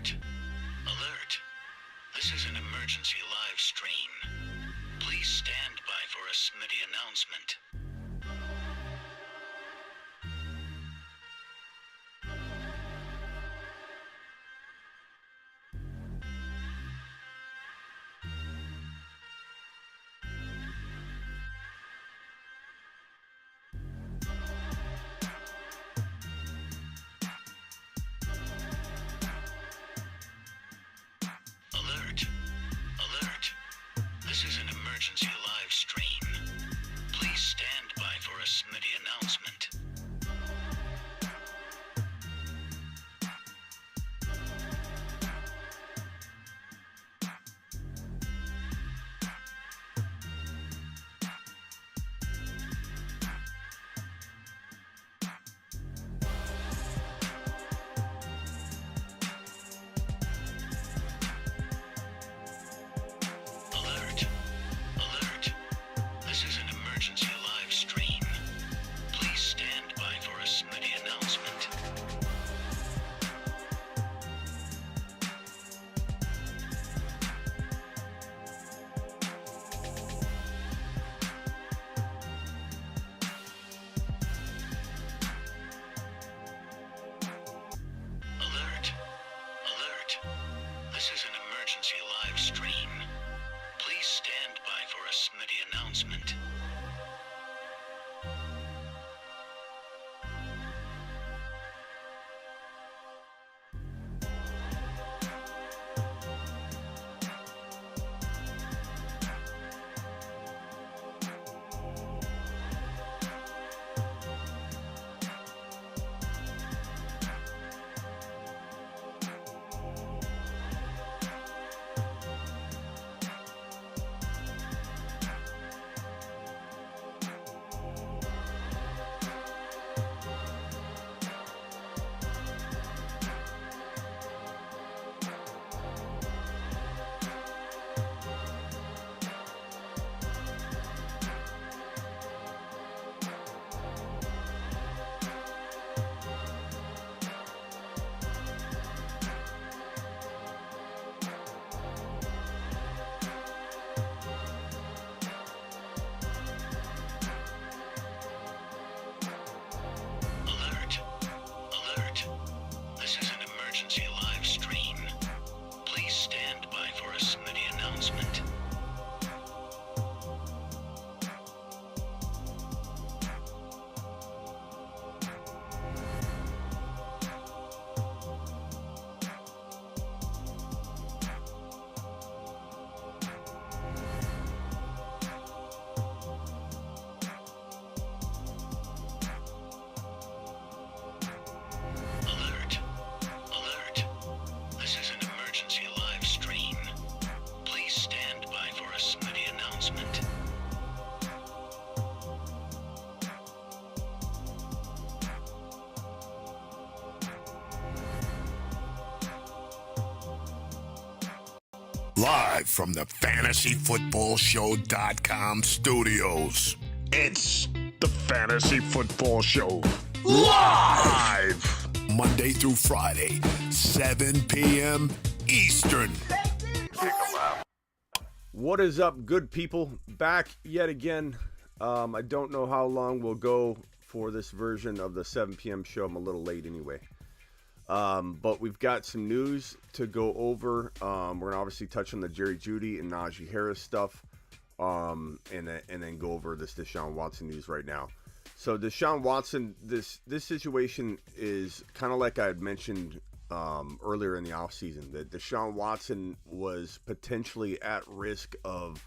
Alert! Alert! This is an emergency live stream. Please stand by for a Smitty announcement. Alert! Alert! This is an emergency live stream. Please stand by for a Smitty announcement. Alert! Alert! This is an emergency live stream. Please stand by for a Smitty announcement. Alert! Alert! This is an emergency live stream. Please stand by for a Smitty announcement. Alert! Alert! This is an emergency live stream. Please stand by for a Smitty announcement. Alert! Alert! This is an emergency live stream. Please stand by for a Smitty announcement. Live from the FantasyFootballShow.com studios. It's the Fantasy Football Show. Live! Monday through Friday, 7 p.m. Eastern. What is up, good people? Back yet again. I don't know how long we'll go for this version of the 7 p.m. show. I'm a little late anyway. But we've got some news to go over. We're going to obviously touch on the Jerry Jeudy and Najee Harris stuff. And then go over this Deshaun Watson news right now. So Deshaun Watson, this situation is kind of like I had mentioned earlier in the offseason, that Deshaun Watson was potentially at risk of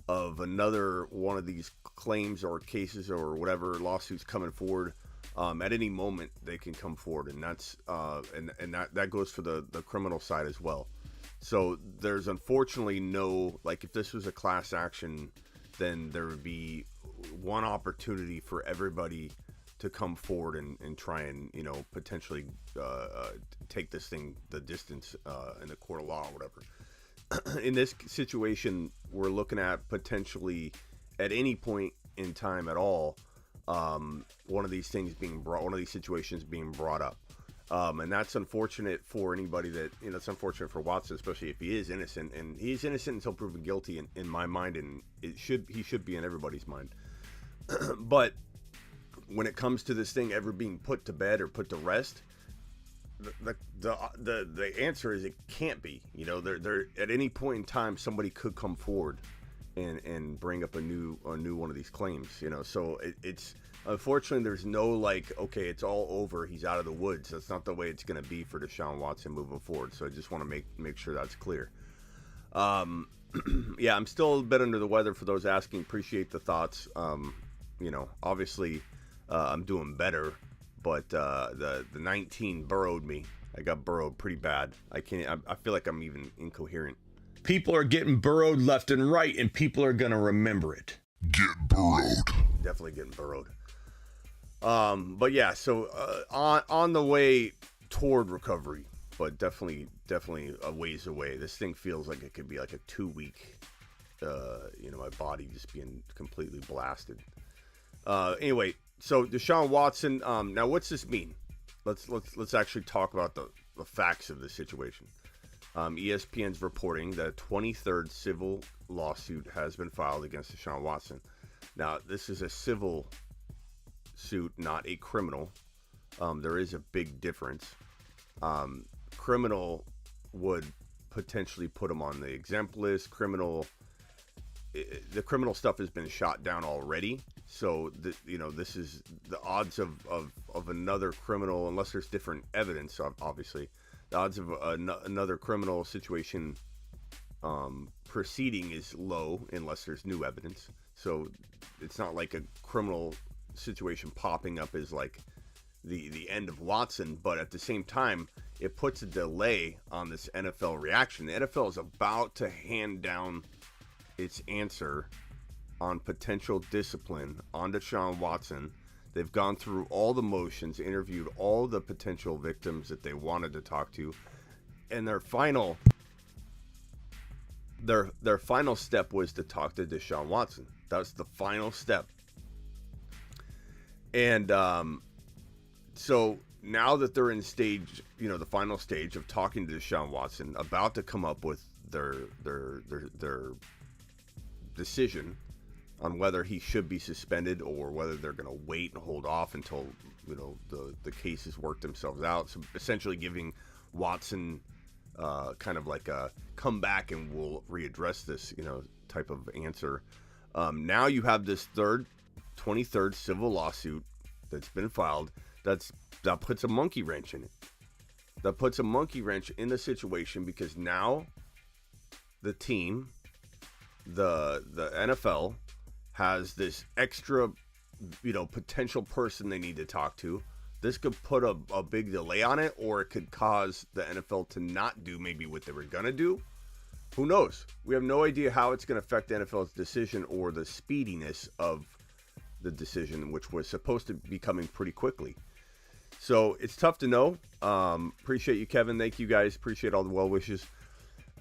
another one of these claims or cases or whatever lawsuits coming forward. At any moment they can come forward, and that's and that goes for the criminal side as well. So there's unfortunately no, like, if this was a class action, then there would be one opportunity for everybody to come forward and try and, you know, potentially take this thing the distance in the court of law or whatever. In this situation, we're looking at potentially at any point in time at all, one of these things being brought, one of these situations being brought up. And that's unfortunate for anybody that, it's unfortunate for Watson, especially if he is innocent. And he's innocent until proven guilty in my mind, and he should be in everybody's mind. But when it comes to this thing ever being put to bed or put to rest, the answer is it can't be. There at any point in time somebody could come forward and bring up a new one of these claims. So it's unfortunately there's no okay, it's all over, he's out of the woods. That's not the way it's going to be for Deshaun Watson moving forward. So I just want to make sure that's clear. Yeah, I'm still a bit under the weather for those asking. Appreciate the thoughts. Obviously I'm doing better, but the 19 burrowed me. I got burrowed pretty bad. I feel like I'm even incoherent. People are getting burrowed left and right, and people are gonna remember it. Get burrowed. Definitely getting burrowed. But yeah, so on the way toward recovery, but definitely a ways away. This thing feels like it could be like a 2-week. My body just being completely blasted. Anyway, so Deshaun Watson. Now, what's this mean? Let's actually talk about the facts of the situation. ESPN's reporting that a 23rd civil lawsuit has been filed against Deshaun Watson. Now, this is a civil suit, not a criminal. There is a big difference. Criminal would potentially put him on the exempt list. The criminal stuff has been shot down already. So, this is the odds of another criminal, unless there's different evidence, obviously. The odds of another criminal situation proceeding is low unless there's new evidence. So it's not like a criminal situation popping up is like the end of Watson, but at the same time, it puts a delay on this NFL reaction. The NFL is about to hand down its answer on potential discipline on Deshaun Watson. They've gone through all the motions, interviewed all the potential victims that they wanted to talk to, and their final step was to talk to Deshaun Watson. That was the final step. And so now that they're in the final stage of talking to Deshaun Watson, about to come up with their decision on whether he should be suspended or whether they're going to wait and hold off until the cases work themselves out. So essentially giving Watson kind of like a come back and we'll readdress this type of answer. Now you have this 23rd civil lawsuit that's been filed. That puts a monkey wrench in it. That puts a monkey wrench in the situation, because now the team, the NFL, has this extra, potential person they need to talk to. This could put a big delay on it, or it could cause the NFL to not do maybe what they were going to do. Who knows? We have no idea how it's going to affect the NFL's decision or the speediness of the decision, which was supposed to be coming pretty quickly. So it's tough to know. Appreciate you, Kevin. Thank you, guys. Appreciate all the well wishes.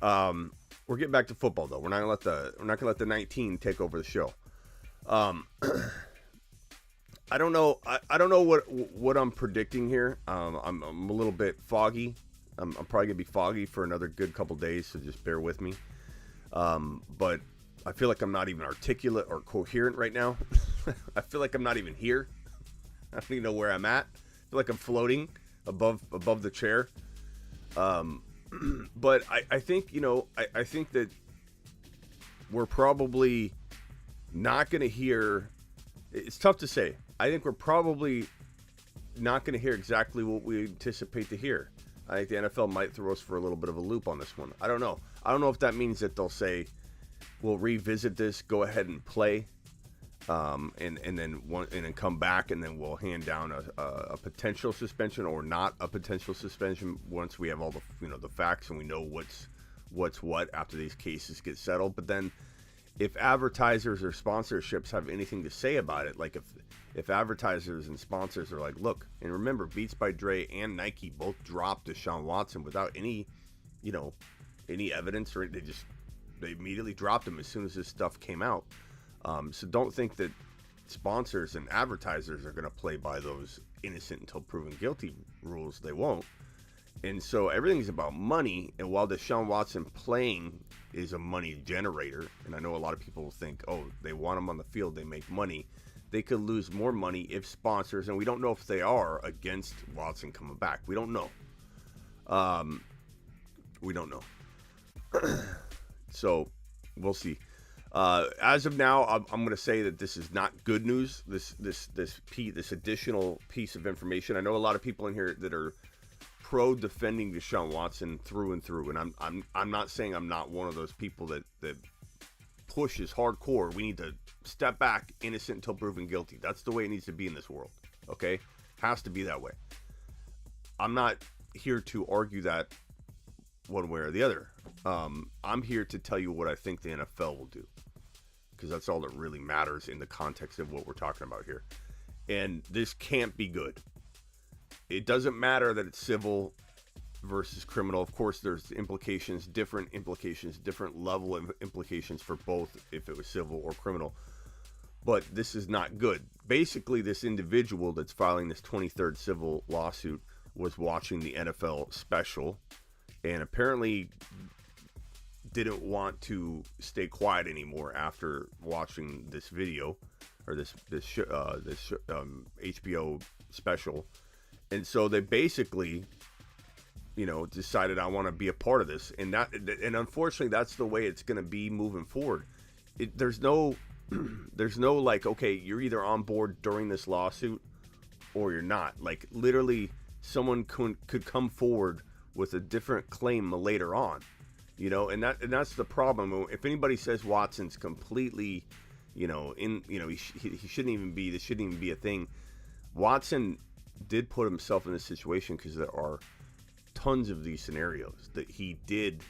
We're getting back to football, though. We're not gonna let the 19 take over the show. I don't know. I don't know what I'm predicting here. I'm a little bit foggy. I'm probably gonna be foggy for another good couple days, so just bear with me. But I feel like I'm not even articulate or coherent right now. I feel like I'm not even here. I don't even know where I'm at. I feel like I'm floating above the chair. But I think I think that we're probably not going to hear. It's tough to say. I think we're probably not going to hear exactly what we anticipate to hear. I think the NFL might throw us for a little bit of a loop on this one. I don't know. I don't know if that means that they'll say, we'll revisit this, go ahead and play, and then come back, and then we'll hand down a potential suspension or not a potential suspension once we have all the facts and we know what's what after these cases get settled. But then if advertisers or sponsorships have anything to say about it, like if advertisers and sponsors are like, look, and remember, Beats by Dre and Nike both dropped Deshaun Watson without any evidence, or they immediately dropped him as soon as this stuff came out. So don't think that sponsors and advertisers are going to play by those innocent until proven guilty rules, they won't. And so everything's about money. And while Deshaun Watson playing is a money generator, and I know a lot of people think, oh, they want him on the field, they make money. They could lose more money if sponsors, and we don't know if they are against Watson coming back. We don't know. We don't know. So we'll see. As of now, I'm going to say that this is not good news. This additional piece of information. I know a lot of people in here that are pro defending Deshaun Watson through and through, and I'm not saying I'm not one of those people that pushes hardcore. We need to step back, innocent until proven guilty. That's the way it needs to be in this world. Okay, has to be that way. I'm not here to argue that one way or the other. I'm here to tell you what I think the NFL will do, because that's all that really matters in the context of what we're talking about here. And this can't be good. It doesn't matter that it's civil versus criminal. Of course, there's different implications, different level of implications for both if it was civil or criminal. But this is not good. Basically, this individual that's filing this 23rd civil lawsuit was watching the NFL special and apparently didn't want to stay quiet anymore after watching this video or this HBO special. And so they basically, decided, I want to be a part of this. And unfortunately, that's the way it's going to be moving forward. There's no like, okay, you're either on board during this lawsuit or you're not. Like, literally, someone could come forward with a different claim later on, and that's the problem. If anybody says Watson's completely, he shouldn't even be, this shouldn't even be a thing. Watson did put himself in this situation because there are tons of these scenarios that he did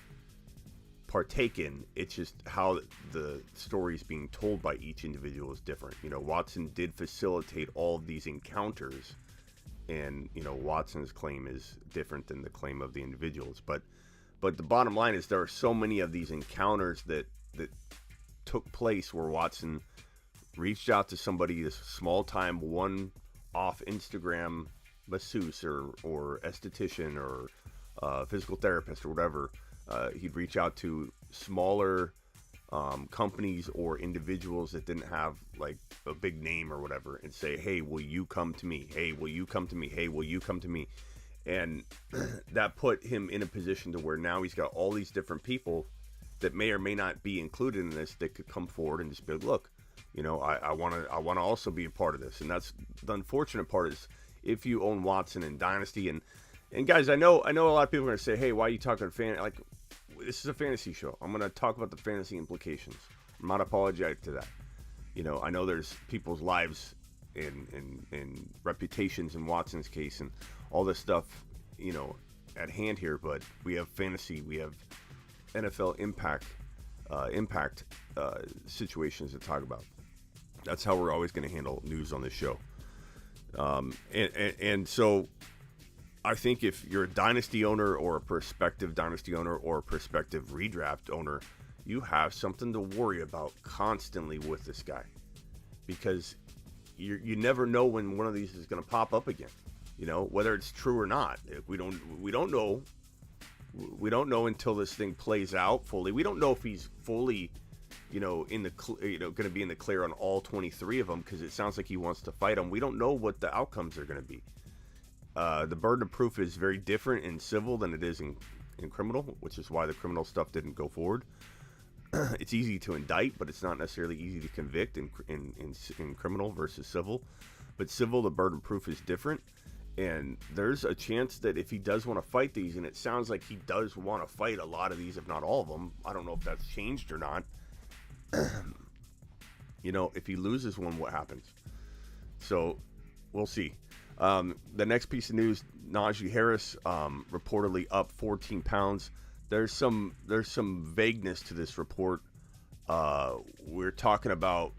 partake in. It's just how the story is being told by each individual is different. Watson did facilitate all of these encounters, and Watson's claim is different than the claim of the individuals. But the bottom line is there are so many of these encounters that took place where Watson reached out to somebody, this small time one-off Instagram masseuse or esthetician or physical therapist or whatever. He'd reach out to smaller companies or individuals that didn't have like a big name or whatever and say, hey, will you come to me? Hey, will you come to me? Hey, will you come to me? And that put him in a position to where now he's got all these different people that may or may not be included in this that could come forward and just be like, look, I want to also be a part of this. And that's the unfortunate part, is if you own Watson and Dynasty, and guys, I know a lot of people are going to say, hey, why are you talking like, this is a fantasy show. I'm going to talk about the fantasy implications. I'm not apologetic to that. I know there's people's lives and reputations in Watson's case and all this stuff, at hand here, but we have fantasy, we have NFL impact situations to talk about. That's how we're always going to handle news on this show. And so I think if you're a dynasty owner or a prospective dynasty owner or a prospective redraft owner, you have something to worry about constantly with this guy, because you never know when one of these is going to pop up again, whether it's true or not. We don't know. We don't know until this thing plays out fully. We don't know if he's fully, in the going to be in the clear on all 23 of them, because it sounds like he wants to fight them. We don't know what the outcomes are going to be. The burden of proof is very different in civil than it is in criminal, which is why the criminal stuff didn't go forward. It's easy to indict, but it's not necessarily easy to convict in criminal versus civil. But civil, the burden of proof is different. And there's a chance that if he does want to fight these, and it sounds like he does want to fight a lot of these, if not all of them. I don't know if that's changed or not. If he loses one, what happens? So we'll see. The next piece of news, Najee Harris reportedly up 14 pounds. There's some vagueness to this report. We're talking about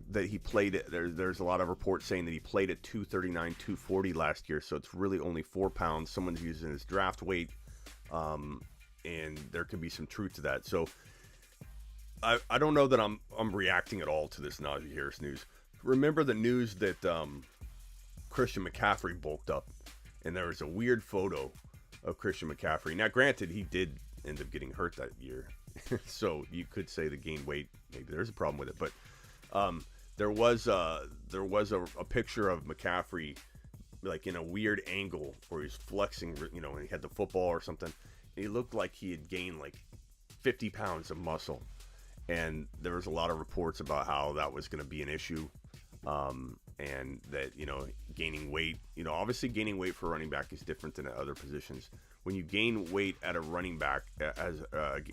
that he played it. There's a lot of reports saying that he played at 239, 240 last year, so it's really only 4 pounds. Someone's using his draft weight, and there could be some truth to that. So I don't know that I'm reacting at all to this Najee Harris news. Remember the news that Christian McCaffrey bulked up, and there was a weird photo of Christian McCaffrey. Now, granted, he did end up getting hurt that year, so you could say the gain weight. Maybe there's a problem with it, but there was a picture of McCaffrey like in a weird angle where he's flexing, and he had the football or something. He looked like he had gained like 50 pounds of muscle, and there was a lot of reports about how that was going to be an issue, and that gaining weight, obviously gaining weight for a running back is different than at other positions. When you gain weight at a running back,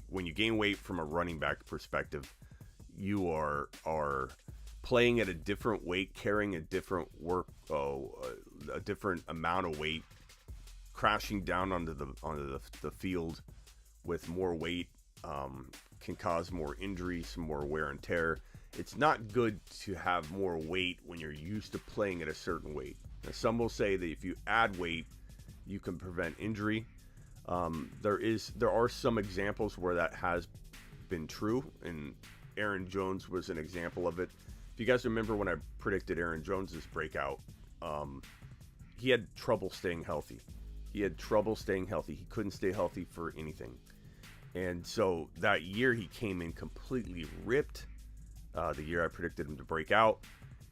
when you gain weight from a running back perspective, you are playing at a different weight, carrying a different a different amount of weight, crashing down onto the field with more weight can cause more injury, some more wear and tear. It's not good to have more weight when you're used to playing at a certain weight. Now, some will say that if you add weight, you can prevent injury. There are some examples where that has been true, and Aaron Jones was an example of it. If you guys remember when I predicted Aaron Jones's breakout, he had trouble staying healthy. He couldn't stay healthy for anything. And so that year he came in completely ripped. The year I predicted him to break out,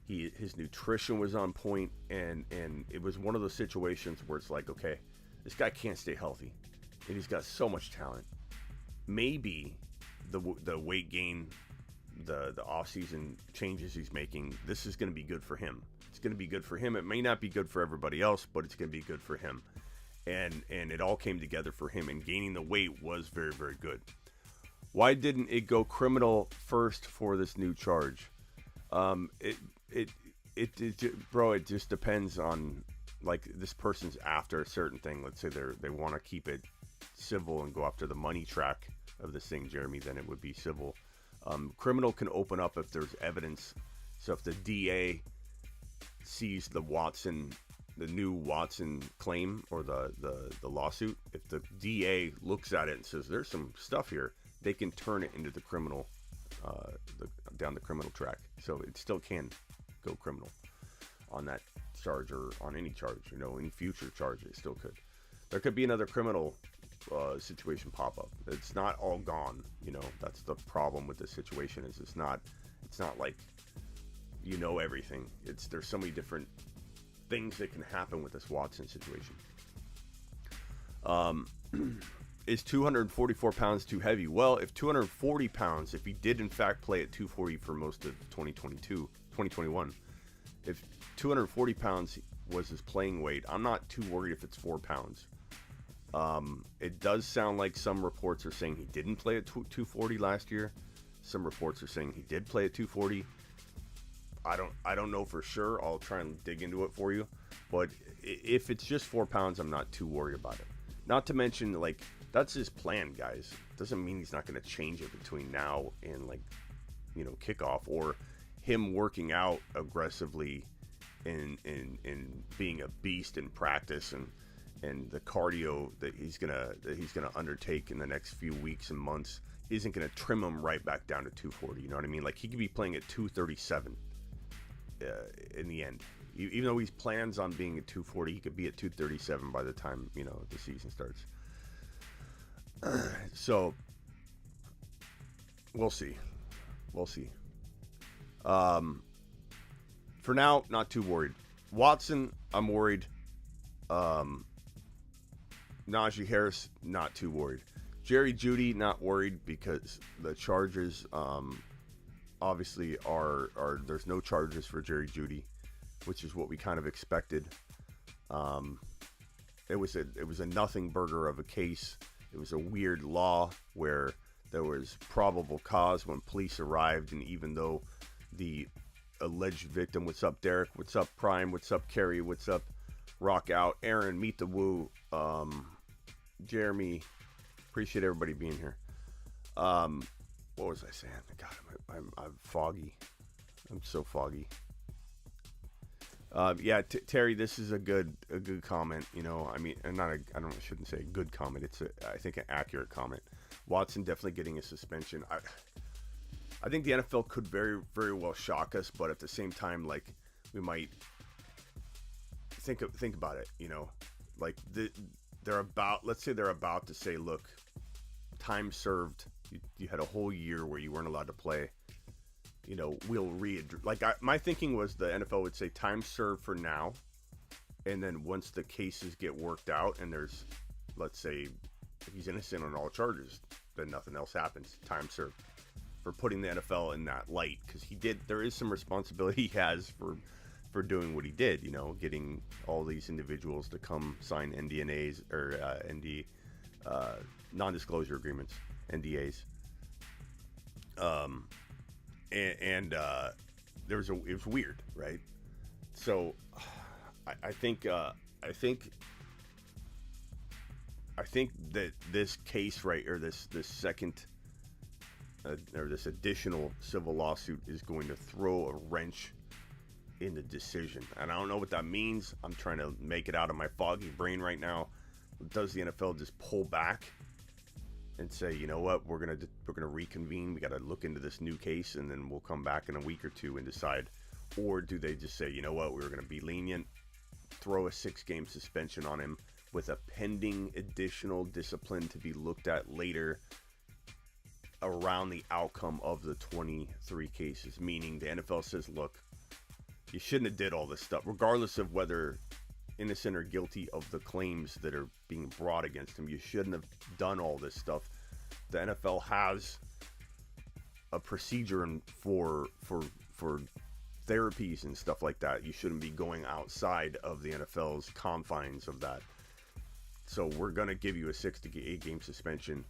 his nutrition was on point, and it was one of those situations where it's like, okay, this guy can't stay healthy, and he's got so much talent. Maybe the weight gain, the off-season changes he's making, this is going to be good for him. It's going to be good for him. It may not be good for everybody else, but it's going to be good for him. And it all came together for him, and gaining the weight was very, very good. Why didn't it go criminal first for this new charge? It just depends on, like, this person's after a certain thing. Let's say they want to keep it civil and go after the money track of this thing, Jeremy, then it would be civil. Criminal can open up if there's evidence. So if the DA sees the new Watson claim or the lawsuit, if the DA looks at it and says there's some stuff here, they can turn it into the criminal, down the criminal track. So it still can go criminal on that charge, or on any charge, any future charge, it still could. There could be another criminal situation pop up. It's not all gone. That's the problem with this situation, is it's not like everything. There's so many different things that can happen with this Watson situation. Is 244 pounds too heavy? Well, if 240 pounds, if he did in fact play at 240 for most of 2021, if 240 pounds was his playing weight, I'm not too worried if it's 4 pounds. It does sound like some reports are saying he didn't play at 240 last year. Some reports are saying he did play at 240. I don't know for sure. I'll try and dig into it for you. But if it's just 4 pounds, I'm not too worried about it. Not to mention, like, that's his plan, guys. Doesn't mean he's not going to change it between now and, like, kickoff, or him working out aggressively and being a beast in practice, and the cardio that he's gonna undertake in the next few weeks and months isn't gonna trim him right back down to 240. You know what I mean? Like, he could be playing at 237 in the end. Even though he plans on being at 240, he could be at 237 by the time the season starts. So we'll see. For now, not too worried. Watson, I'm worried. Najee Harris, not too worried. Jerry Jeudy, not worried, because the charges obviously are there's no charges for Jerry Jeudy, which is what we kind of expected. It was a nothing burger of a case. It was a weird law where there was probable cause when police arrived, and even though the alleged victim, what's up Derek, what's up Prime, what's up Kerry, what's up Rock Out, Aaron, Meet the Woo, Jeremy, appreciate everybody being here. What was I saying? God, I'm foggy. I'm so foggy. Yeah, Terry, this is a good comment. I mean, I shouldn't say a good comment. It's I think an accurate comment. Watson definitely getting a suspension. I think the NFL could very, very well shock us, but at the same time, like, we might think about it. You know, like let's say they're about to say, look, time served. You had a whole year where you weren't allowed to play. You know, we'll my thinking was the NFL would say time served for now, and then once the cases get worked out and there's, let's say, if he's innocent on all charges, then nothing else happens. Time served for putting the NFL in that light, because there is some responsibility he has for doing what he did. You know, getting all these individuals to come sign NDAs or non-disclosure agreements, NDAs. And it was weird, right? So I think that this case, right, or this second or this additional civil lawsuit is going to throw a wrench in the decision. And I don't know what that means. I'm trying to make it out of my foggy brain right now. Does the NFL just pull back and say, you know what, we're gonna reconvene, we got to look into this new case, and then we'll come back in a week or two and decide? Or do they just say, you know what, we're gonna be lenient, throw a 6-game suspension on him with a pending additional discipline to be looked at later around the outcome of the 23 cases? Meaning the NFL says, look, you shouldn't have did all this stuff, regardless of whether innocent or guilty of the claims that are being brought against him. You shouldn't have done all this stuff. The NFL has a procedure for therapies and stuff like that. You shouldn't be going outside of the NFL's confines of that. So we're going to give you a 6 to 8 game suspension,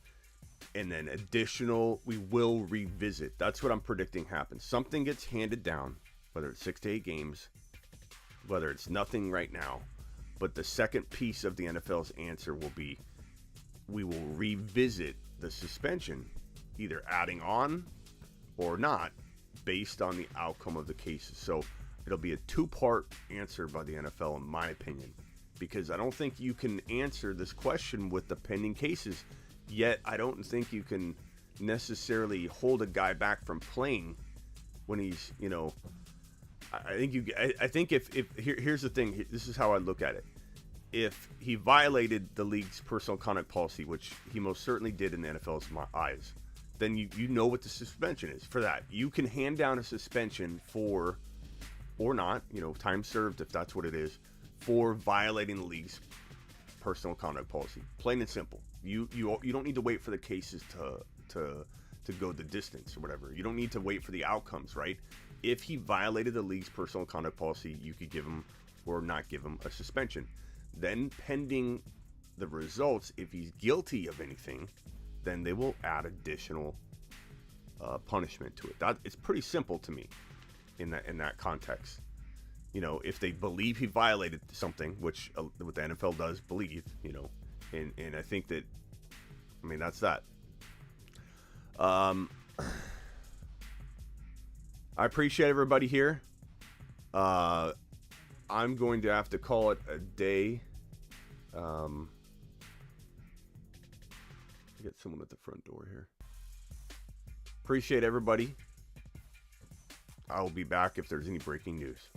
and then additional, we will revisit. That's what I'm predicting happens. Something gets handed down, whether it's 6 to 8 games, whether it's nothing right now. But the second piece of the NFL's answer will be, we will revisit the suspension, either adding on or not, based on the outcome of the cases. So it'll be a 2-part answer by the NFL, in my opinion, because I don't think you can answer this question with the pending cases. Yet I don't think you can necessarily hold a guy back from playing when he's, you know, I think if here's the thing. This is how I look at it. If he violated the league's personal conduct policy, which he most certainly did in the NFL's eyes, then you know what the suspension is for that. You can hand down a suspension for, or not, you know, time served if that's what it is, for violating the league's personal conduct policy. Plain and simple. You don't need to wait for the cases to go the distance or whatever. You don't need to wait for the outcomes, right? If he violated the league's personal conduct policy, you could give him or not give him a suspension. Then, pending the results, if he's guilty of anything, then they will add additional punishment to it. It's pretty simple to me in that context. You know, if they believe he violated something, which what the NFL does believe, you know, and I think that, I mean, that's that. I appreciate everybody here. I'm going to have to call it a day. Get someone at the front door here. Appreciate everybody. I will be back if there's any breaking news.